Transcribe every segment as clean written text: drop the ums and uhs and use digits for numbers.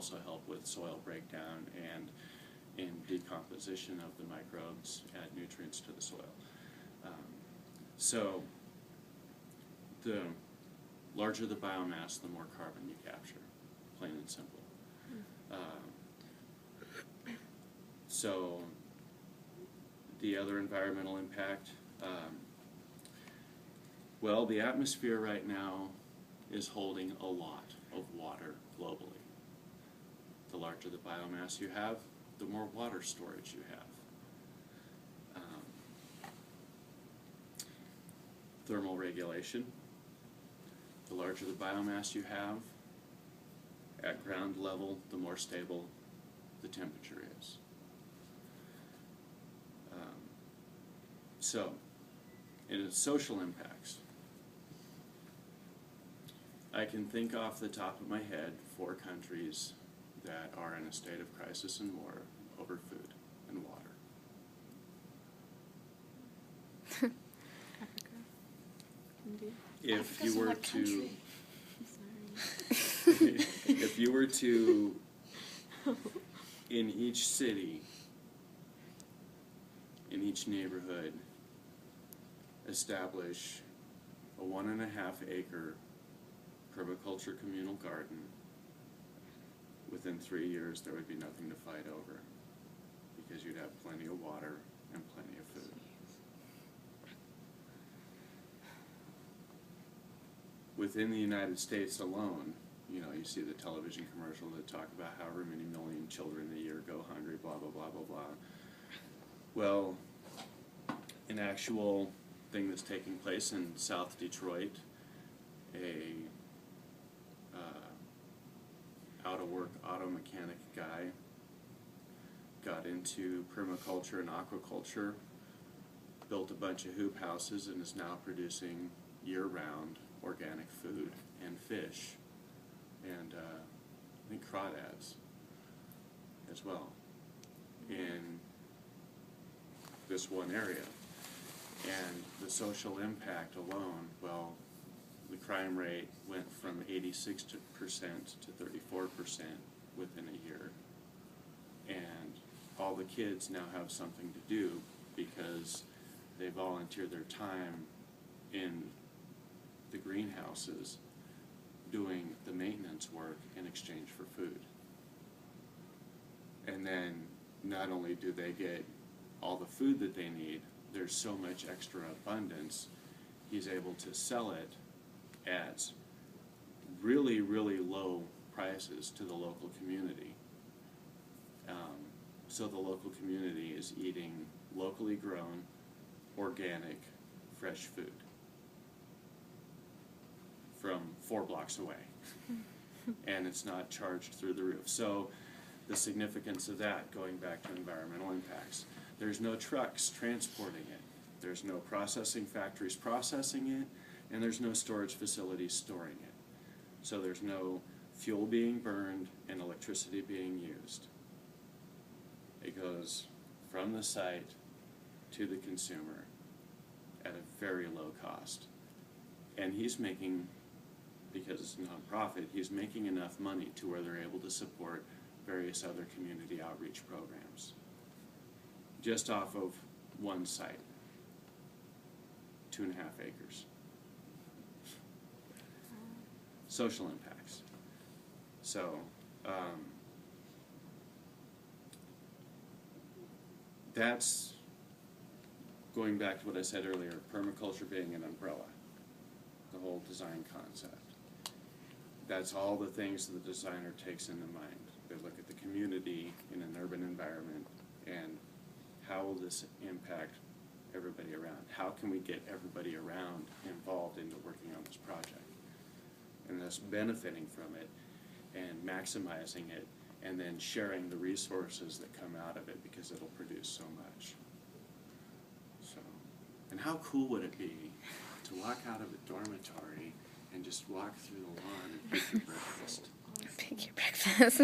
also help with soil breakdown and in decomposition of the microbes, add nutrients to the soil. So the larger the biomass, the more carbon you capture, plain and simple. So the other environmental impact, well, the atmosphere right now is holding a lot of water globally. The larger the biomass you have, the more water storage you have. Thermal regulation. The larger the biomass you have, at ground level, the more stable the temperature is. So, in its social impacts, I can think off the top of my head 4 countries that are in a state of crisis and war over food and water. Africa. India. If you were to, Sorry. if you were to, in each city, in each neighborhood, establish a 1.5 acre permaculture communal garden, within 3 years there would be nothing to fight over, because you'd have plenty of water and plenty of food. Within the United States alone, you know, you see the television commercial that talk about however many million children a year go hungry, blah, blah, blah, blah, blah. Well, an actual thing that's taking place in South Detroit, a out-of-work auto mechanic guy got into permaculture and aquaculture, built a bunch of hoop houses, and is now producing year-round organic food and fish, and I think crawdads as well, in this one area. And the social impact alone, well, the crime rate went from 86% to 34% within a year. And all the kids now have something to do because they volunteer their time in the greenhouses doing the maintenance work in exchange for food. And then not only do they get all the food that they need, there's so much extra abundance, he's able to sell it at really, really low prices to the local community. So the local community is eating locally grown, organic, fresh food from 4 blocks away. And it's not charged through the roof. So the significance of that, going back to environmental impacts, there's no trucks transporting it. There's no processing factories processing it, and there's no storage facilities storing it. So there's no fuel being burned and electricity being used. It goes from the site to the consumer at a very low cost. And he's making, because it's a nonprofit, he's making enough money to where they're able to support various other community outreach programs. Just off of one site, 2.5 acres. Social impacts. So, that's going back to what I said earlier, permaculture being an umbrella, the whole design concept. That's all the things that the designer takes into mind. They look at the community in an urban environment and how will this impact everybody around? How can we get everybody around involved into working on this project? And thus benefiting from it and maximizing it and then sharing the resources that come out of it because it'll produce so much. So, and how cool would it be to walk out of a dormitory and just walk through the lawn and pick your breakfast? Pick your breakfast.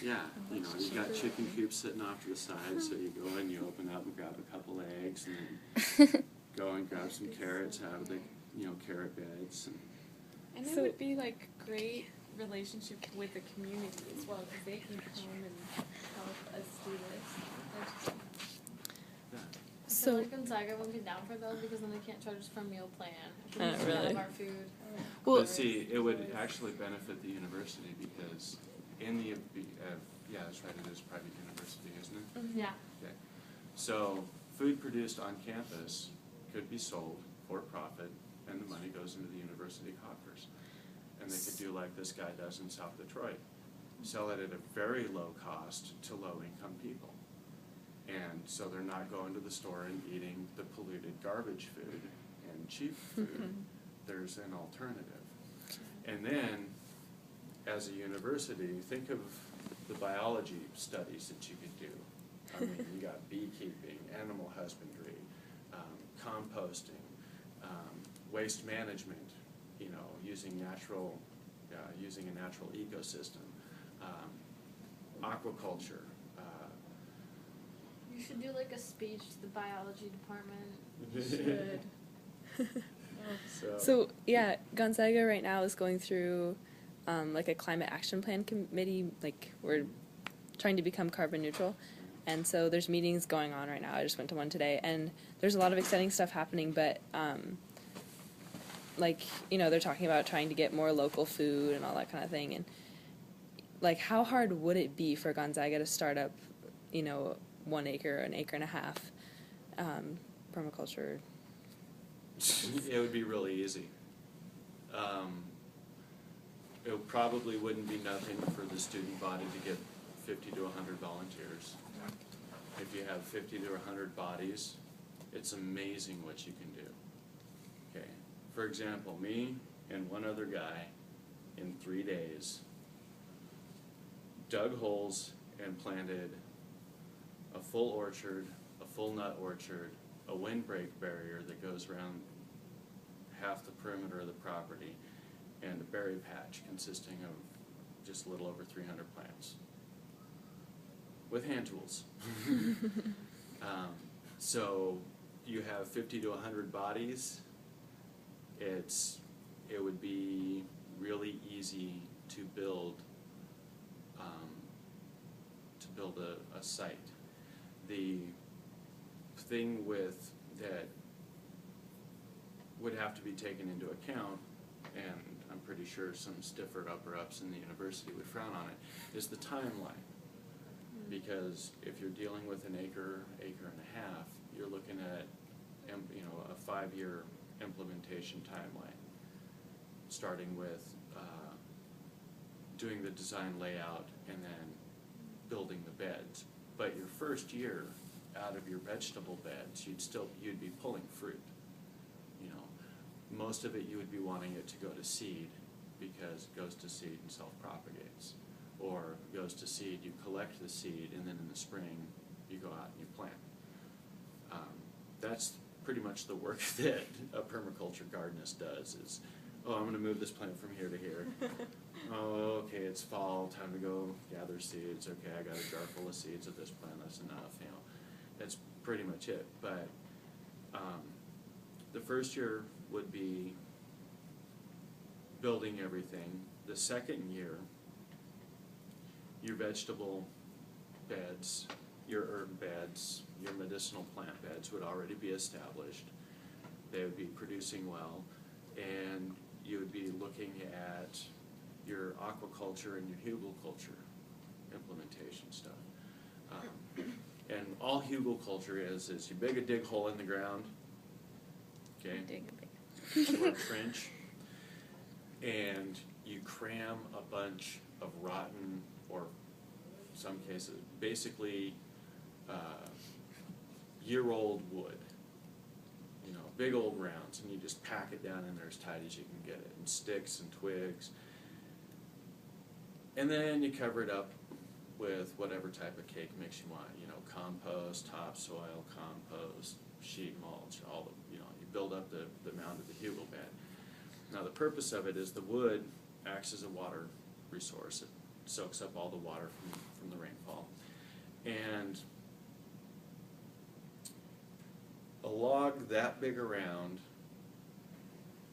Yeah, you know, you got chicken coops sitting off to the side, so you go and you open up and grab a couple eggs and then go and grab some carrots out of the, you know, carrot beds. And it would be like great relationship with the community as well, because they can come and help us do this. Yeah. I So- feel like Gonzaga will be down for those because then they can't charge us for a meal plan. If we just really? have our food. Well- But see, it would actually benefit the university because in the, yeah, that's right, it is a private university, isn't it? Yeah. Okay. So, food produced on campus could be sold for profit, and the money goes into the university coffers. And they could do like this guy does in South Detroit, sell it at a very low cost to low-income people. And so they're not going to the store and eating the polluted garbage food and cheap food. There's an alternative. And then, as a university, think of the biology studies that you could do. I mean, you got beekeeping, animal husbandry, composting, waste management, you know, using a natural ecosystem, aquaculture. You should do like a speech to the biology department. You should. So, So yeah, Gonzaga right now is going through like a climate action plan committee. Like we're trying to become carbon neutral, and so there's meetings going on right now. I just went to one today, and there's a lot of exciting stuff happening. But like they're talking about trying to get more local food and all that kind of thing. And like, how hard would it be for Gonzaga to start up, 1 acre, an acre and a half, permaculture? it would be really easy. It probably wouldn't be nothing for the student body to get 50 to 100 volunteers. If you have 50 to 100 bodies, it's amazing what you can do. Okay, for example, me and one other guy in 3 days dug holes and planted a full orchard, a full nut orchard, a windbreak barrier that goes around half the perimeter of the property, and a berry patch consisting of just a little over 300 plants with hand tools. So you have 50 to 100 bodies. It would be really easy to build a site. The thing with that would have to be taken into account, and I'm pretty sure some stiffer upper-ups in the university would frown on it, is the timeline. Because if you're dealing with an acre and a half, you're looking at a 5-year implementation timeline, starting with doing the design layout and then building the beds. But your first year out of your vegetable beds, you'd be pulling fruit. Most of it you would be wanting it to go to seed, because it goes to seed and self-propagates. Or goes to seed, you collect the seed, and then in the spring you go out and you plant. That's pretty much the work that a permaculture gardenist does is, oh, I'm going to move this plant from here to here. Oh, okay, it's fall, time to go gather seeds. Okay, I got a jar full of seeds of this plant, that's enough. That's pretty much it. But the first year would be building everything. The second year, your vegetable beds, your herb beds, your medicinal plant beds would already be established. They would be producing well, and you would be looking at your aquaculture and your hugelculture implementation stuff. And all hugelculture is you dig hole in the ground, okay, or a trench, and you cram a bunch of rotten, or some cases, basically year-old wood, big old rounds, and you just pack it down in there as tight as you can get it, and sticks and twigs. And then you cover it up with whatever type of cake mix you want, compost, topsoil, compost, sheet mulch, all the, you build up the mound of the hugel bed. Now the purpose of it is the wood acts as a water resource. It soaks up all the water from the rainfall. And a log that big around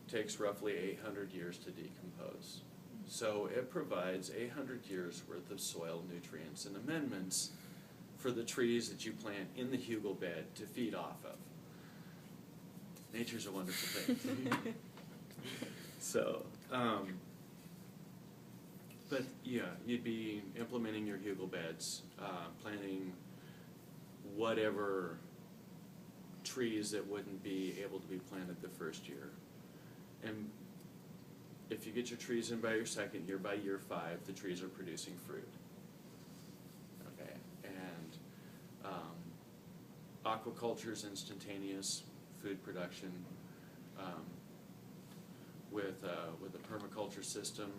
takes roughly 800 years to decompose. So it provides 800 years worth of soil nutrients and amendments for the trees that you plant in the hugel bed to feed off of. Nature's a wonderful thing. So, but yeah, you'd be implementing your hugel beds, planting whatever trees that wouldn't be able to be planted the first year. And if you get your trees in by your second year, by year 5, the trees are producing fruit. Okay, and aquaculture is instantaneous food production. With a permaculture system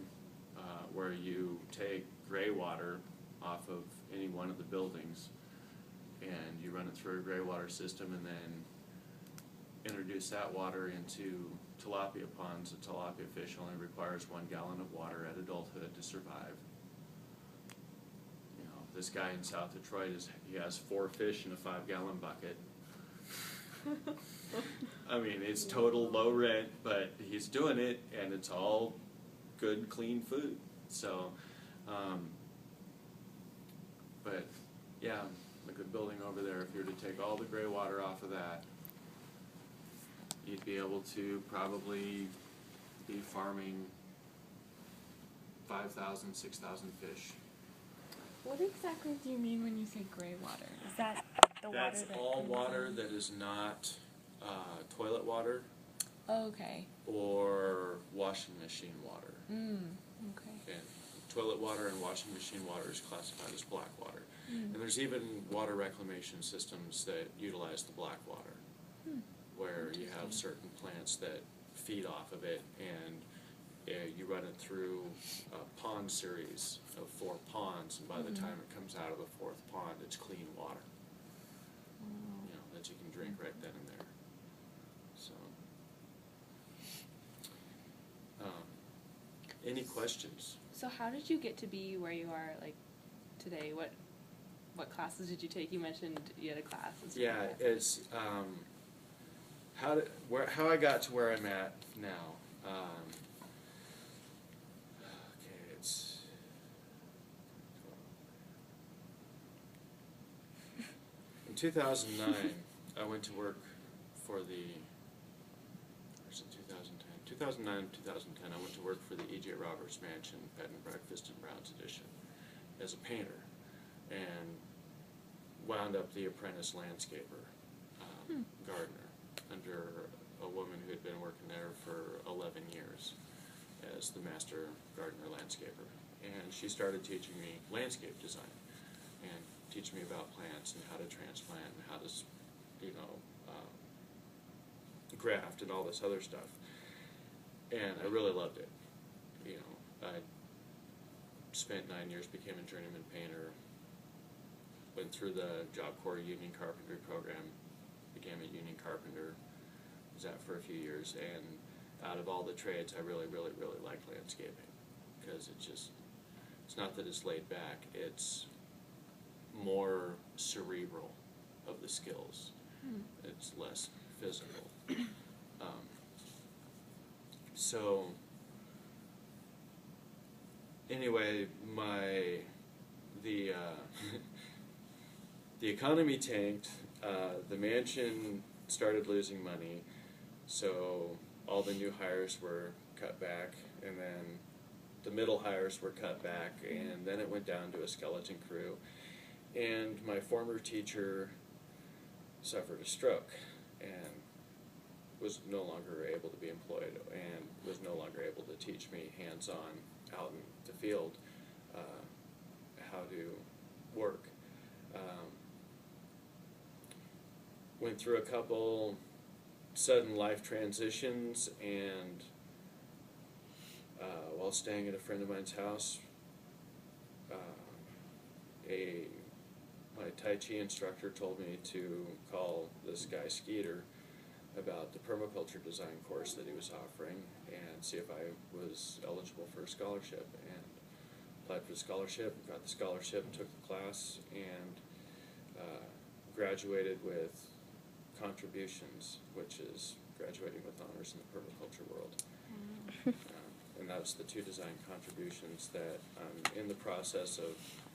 where you take gray water off of any one of the buildings and you run it through a gray water system and then introduce that water into tilapia ponds. A tilapia fish only requires 1 gallon of water at adulthood to survive. You know, this guy in South Detroit he has 4 fish in a 5-gallon bucket. I mean, it's total low rent, but he's doing it, and it's all good, clean food. So, but yeah, a good building over there, if you were to take all the gray water off of that, you'd be able to probably be farming 5,000, 6,000 fish. What exactly do you mean when you say gray water? Is that the water That's that all comes water in? that is not toilet water Oh, okay. or washing machine water. Okay. And toilet water and washing machine water is classified as black water. Mm. And there's even water reclamation systems that utilize the black water, where you have certain plants that feed off of it, and you run it through a pond series of 4 ponds, and by the time it comes out of the 4th pond, it's clean water. You know, that you can drink right then and there. So, any questions? So how did you get to be where you are, like, today? What classes did you take? You mentioned you had a class. And stuff Yeah, like that. it's how I got to where I'm at now. Okay, it's in 2009. I went to work for the. Or is it 2010? 2009, 2010. I went to work for the E.J. Roberts Mansion Bed and Breakfast in Browns Edition as a painter, and wound up the apprentice landscaper, gardener, under a woman who had been working there for 11 years as the master gardener landscaper. And she started teaching me landscape design and teaching me about plants and how to transplant and how to, graft and all this other stuff. And I really loved it. You know, I spent 9 years, became a journeyman painter, went through the Job Corps union carpentry program, became a union carpenter, was that for a few years, and out of all the trades, I really, really, really like landscaping, because it's not that it's laid back, it's more cerebral of the skills. It's less physical. So, anyway, the economy tanked, the mansion started losing money, so all the new hires were cut back, and then the middle hires were cut back, and then it went down to a skeleton crew. And my former teacher suffered a stroke and was no longer able to be employed, and was no longer able to teach me hands-on out in the field how to work. Went through a couple sudden life transitions, and while staying at a friend of mine's house, my Tai Chi instructor told me to call this guy Skeeter about the permaculture design course that he was offering and see if I was eligible for a scholarship, and applied for the scholarship, got the scholarship, took the class, and graduated with contributions, which is graduating with honors in the permaculture world. and that's the two design contributions that I'm in the process of